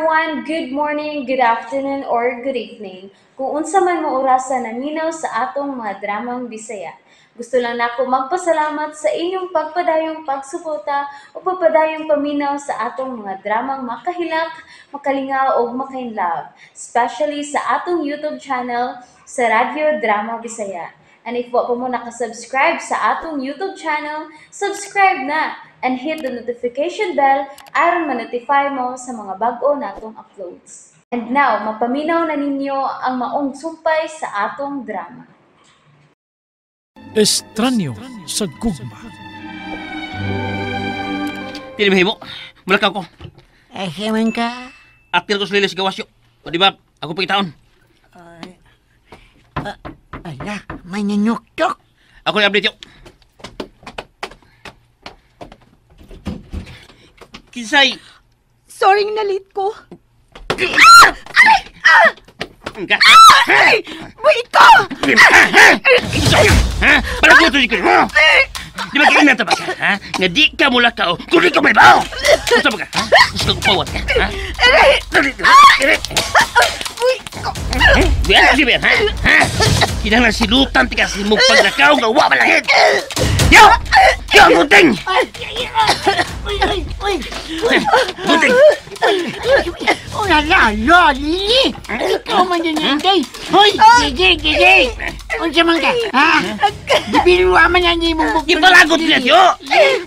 everyone, good morning, good afternoon, or good evening. Kung unsa man mo orasan naminaw sa atong mga dramang Bisaya. Gusto lang nako magpasalamat sa inyong pagpadayong pagsuporta o pagpadayong paminaw sa atong mga dramang makahilak, makalingaw o makainlove, especially sa atong YouTube channel sa Radyo Drama Bisaya. And if wa pa mo nakasubscribe sa atong YouTube channel, subscribe na and hit the notification bell aron ma-notify mo sa mga bag-o natong uploads. And now, mapaminaw na ninyo ang maong sumpay sa atong drama. Estranyo sa gugma. Tinimihimo, mulakaw ko. Siyaman ka? Aktil ko sa lilis gawasyo. O di ba, ako pagitaon. Ala, may nanyuktok. Ako na update yo. Kisay. Sorry, nalit ko. Enggak. Wait ko! Ha? Palaguto di ko. Di ba kailan na ka? Ha? Nga di ka mula ka o. Kung di ka may bao. Gusto mo ka? Ha? Gusto ko pawat ka? Ha? Biar kasi biar. Ha? Kinahanglan silutan ti kasi mong paglakaw nga wa malahit. Yo! Yo ang gunting! Gunting! Lalo, Lili! Ikaw man yan yan, day! Hoy! Gigi! Unsa man ka? Ha? Di binuwa man yan yung mong Ipalagot niya, yo!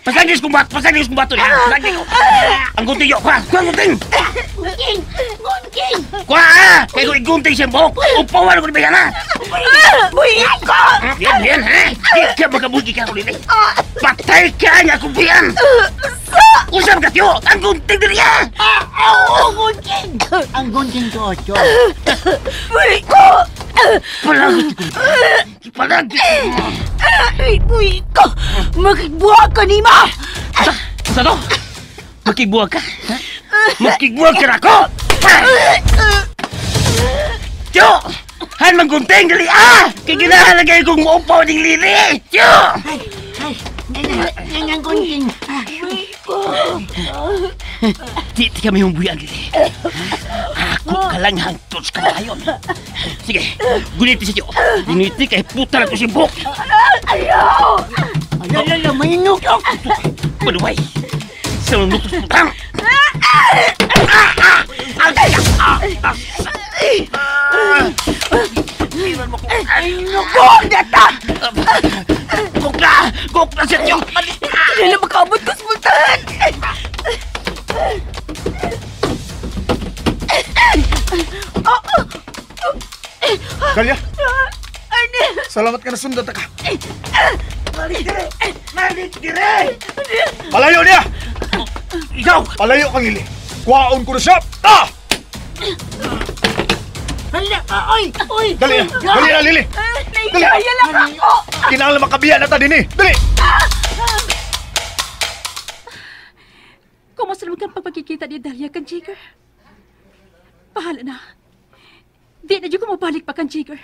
Pasagis kong bato niya! Pasagis ko! Ang gunting, yo! Kwa! Kwa ang gunting! Gunting! Kwa! Kaya ko igunting siya buhok! Upawan ko ni Bayan, ha! Buyan ko! Biyan, ha! Di ka makabugi ka ko nila! Patay ka niya kung Bayan! Usap ka, yo! Ang gunting din niya! Oo, gunting! Ang gunting ko, Ocho. Buhay ko! Palagit ko! Palagit ko! Buhay ko! Magbuha ka ni Ma! Sa to? Makigbuwag ka? Makigbuwag ka na ako! Yo! Han manggunting dali Kaya ginahalagay kong upaw ng lili! Yo! Yan ang gunting. Di kami humbuyan lili. Ako ka lang hangtod sa kamayon. Sige, guniti sa iyo. Guniti kay puta na ko si Bok. Ayaw! Lalo, may nuktok. Manuway! Sa manutos putang! Ay, nuktok! Data! Kok na sa iyo! Hindi na makabot ko sa puntahan! Dalia, Arnel! salamat ka na sundan ka. Malik dire! Palayo niya! Ikaw! Palayo kang Lili. Kuhaon ko na siya. Hala, oy! Dali na, Lili. Naikaya lang ako! Kinahanglan makabiyan na ta din eh. Dali! Kumusta naman kang pagpagkikita ni Dahlia kan Jigger? Bahala na. Di na dyan ko mabalik pa kan Jigger.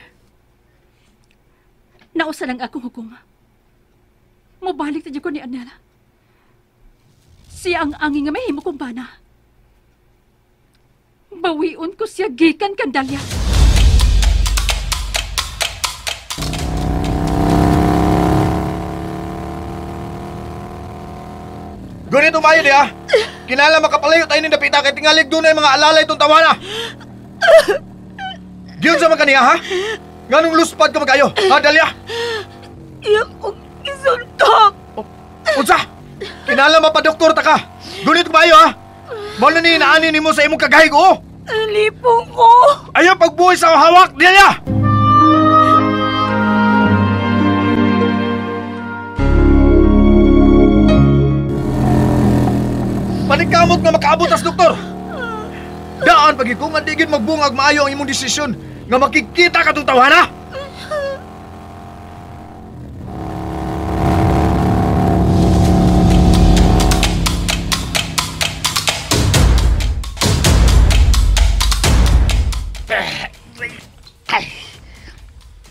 Nausa lang akong hukom. Mabalik na dyan ko ni Anela. Siya ang angin nga may himo kong bana. Bawion ko siya gikan kan Dahlia. Ganito mayo niya. Kinahanglan makapalayo tayo ng dapita kay tingalig doon ay mga alalay itong tawana. Diyon sa mga kaniya, ha? Nganong luspad ka magayo, ha, Dalia? Iyak kong isuntok! Unsa? Kinahanglan mapadoktor ta ka. Ganito mayo, ha? Mano ni inaani nimo sa imong kagahig, oh? Lipong ko! Ayaw pagbuhay sa hawak, Dalia! Panikamot nga makaabot as doktor. Daan pag ikaw nga digid magbungag maayo ang imong desisyon nga makikita ka itong tawana.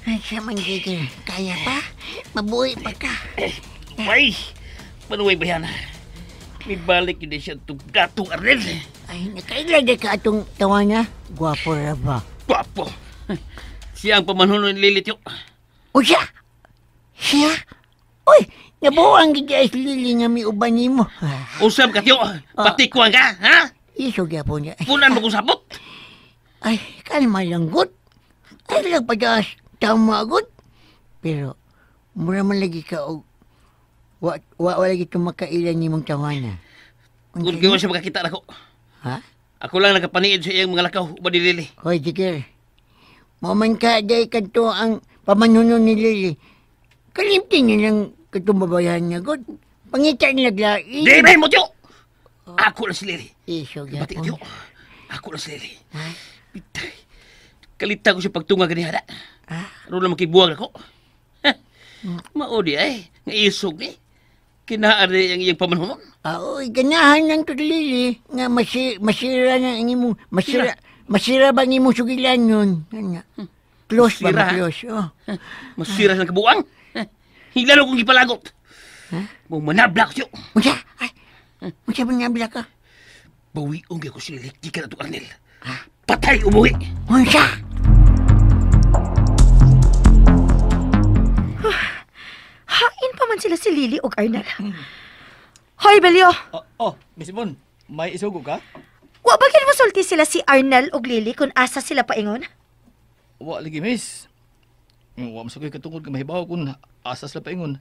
Ay, siya man, Jigger. Kaya pa? Mabuhay pa ka. May! Manuway ba yan? May balik yun siya itong gatong Arnel. Ay, nakailagay ka atong tawa niya. Gwapo ra ba? Gwapo. Siya ang pamanuno ni Lili, tiyo. O siya? Siya? Uy, nabuang gigi si Lili nga may uban ni mo. Usap ka, tiyo. Patikuan ka, ha? Iso po niya. Punan mo kong sabot. Ay, kalma lang, good. Ay, lang pa dyan, tama, good. Pero, mura man lagi ka o wa lagi itong makailan ni mong tawana. Kung gawa siya makakita na ko. Ha? Ako lang nagapaniid sa iyang mga lakaw, ba ni Lili? Hoy, Jigger. Maman ka, day kanto ang pamanuno ni Lili. Kalimtin niya lang katumbabayan niya, good. Pangita niya naglai. Di ba mo, tiyo? Ako lang si Lili. Iso, Bati, gapon. tiyo. Ako lang si Lili. Ha? Bitay. Kalita ko siya pagtunga gani hada. Ah? Ano lang makibuwag ako. Maudi ay. Nga isog ni. Kinaari ang iyang pamanunon. Oy, ganahan lang to Lili. Nga masira na ang imo. Masira ba ang imo sugilan yun? Nga. Close ba Masira, ba? ha? Close. Oh. Masira sa kabuang. Hilalo kong ipalagot. Mau manabla ko siyo. Unsa? Ay, unsa ba nabila ka? Bawi ang ko si Lili. Di ka na to, Arnel. Patay umuwi. Unsa? Hain pa man sila si Lily o Arnel. Hoy, Belio! Miss Mon, may isugo ka? Wa ba sulti sila si Arnel o Lily kung asa sila paingon? Wa lagi, miss. Wa masakoy katungod ka mahibaw kung asas la paingon.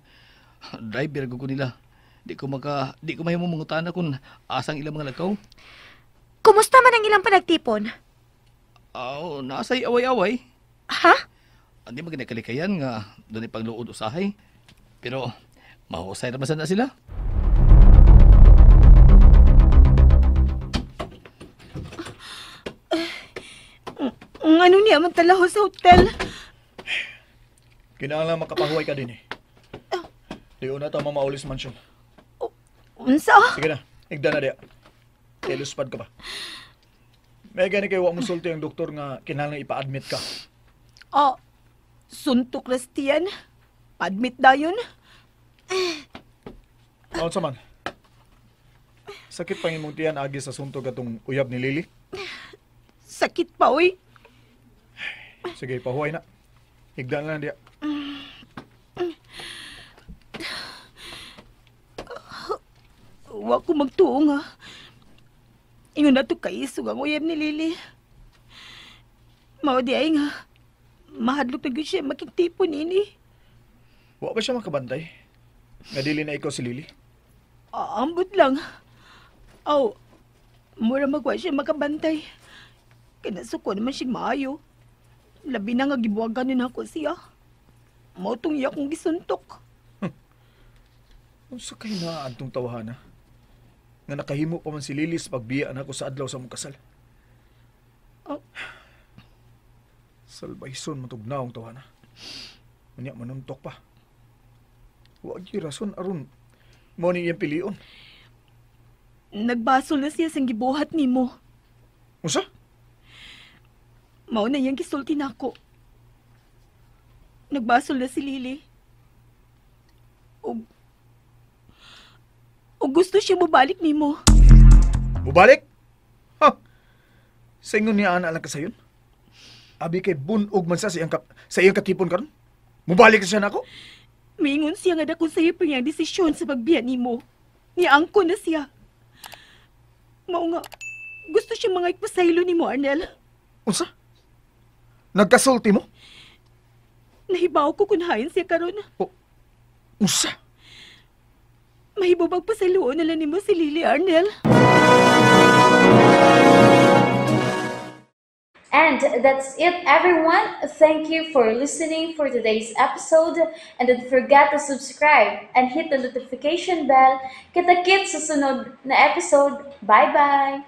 Driver ko nila. Di ko mahimo mangutana kung asang ilang mga lakaw. Kumusta man ang ilang panagtipon? Nasa'y away-away. Ha? Hindi magkinakalikayan nga doon ipagluod usahay. Pero, mahusay naman sana sila. Ano niya man talaho sa hotel? Kinahanglan makapahuway ka din eh. Di una ta mamaulis mansyon. Unsa? Sige na, igda na diya. Iluspad ka pa. May gani kayo wak musulti ang doktor nga kinahanglan ipa-admit ka. Suntok Rastian? Admit dayon? Ano sa man? Sakit pang imong tiyan agi sa suntog atong uyab ni Lily? Sakit pa, oy. Sige, pahuway na. Igda na lang diya. Wa ko magtuo nga. Ingon na to kaisog ang uyab ni Lily. Mao di ay nga. Mahadlok na gyud siya makitipon ini. Wa ba siya makabantay? Nga dili na ikaw si Lily? Ambot lang. Mura magwa siya makabantay. Kinasuko naman siya maayo. Labi na nga gibuwagan na ako siya. Mao tong iya kong gisuntok. Unsa kay na antong tawhana? Nga nakahimo pa man si Lily sa pagbiya na ako sa adlaw sa mong kasal. Salbayson matugnaong tawhana. Unya manuntok pa. Wa gyud rason aron mo ni iyang pilion. Nagbasol na siya sang gibuhat nimo. Unsa? Mao na iyang gisulti nako. Nagbasol na si Lily. O gusto siya mabalik nimo. Mubalik? Ha? Sa ingon niya ana lang ka sayon? Abi kay bunog man sa iyang katipon karon? Mubalik siya nako? Mingon siya nga dako sa iyo niyang desisyon sa pagbiya nimo. Niangko na siya. Mao nga, gusto siya mga ipasaylo nimo, Arnel. Unsa? Nagkasulti mo? Nahibaw ko kung hain siya karon. Unsa? Mahibog pagpasayloon na lang nimo si Lily, Arnel. And that's it, everyone. Thank you for listening for today's episode. And don't forget to subscribe and hit the notification bell. Kita-kits sa sunod na episode. Bye-bye!